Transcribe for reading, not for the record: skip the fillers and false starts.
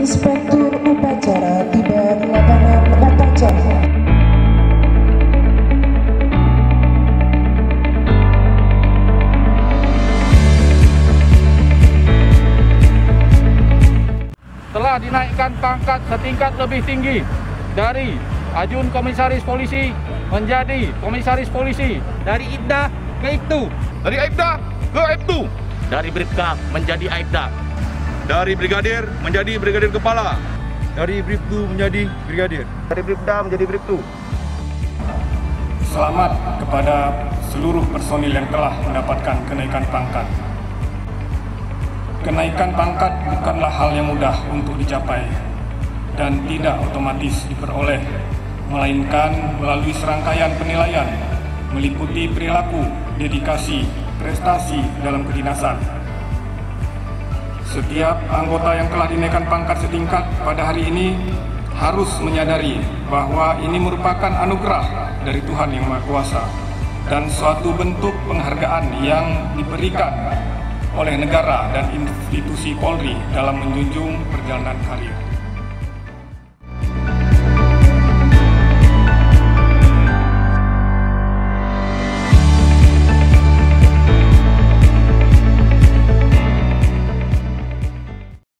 Inspektur Upacara tiba di lapangan upacara. Telah dinaikkan pangkat setingkat lebih tinggi dari Ajun Komisaris Polisi menjadi Komisaris Polisi, dari Ibda ke Ibtu, Dari Aibda ke Aibtu, dari Bribka menjadi Aibda, dari Brigadir menjadi Brigadir Kepala, dari Bribtu menjadi Brigadir, dari Bribda menjadi Bribtu. Selamat kepada seluruh personil yang telah mendapatkan kenaikan pangkat. Kenaikan pangkat bukanlah hal yang mudah untuk dicapai dan tidak otomatis diperoleh, melainkan melalui serangkaian penilaian meliputi perilaku, dedikasi, prestasi dalam kedinasan. Setiap anggota yang telah dinaikkan pangkat setingkat pada hari ini harus menyadari bahwa ini merupakan anugerah dari Tuhan Yang Maha Kuasa dan suatu bentuk penghargaan yang diberikan oleh negara dan institusi Polri dalam menjunjung perjalanan karir.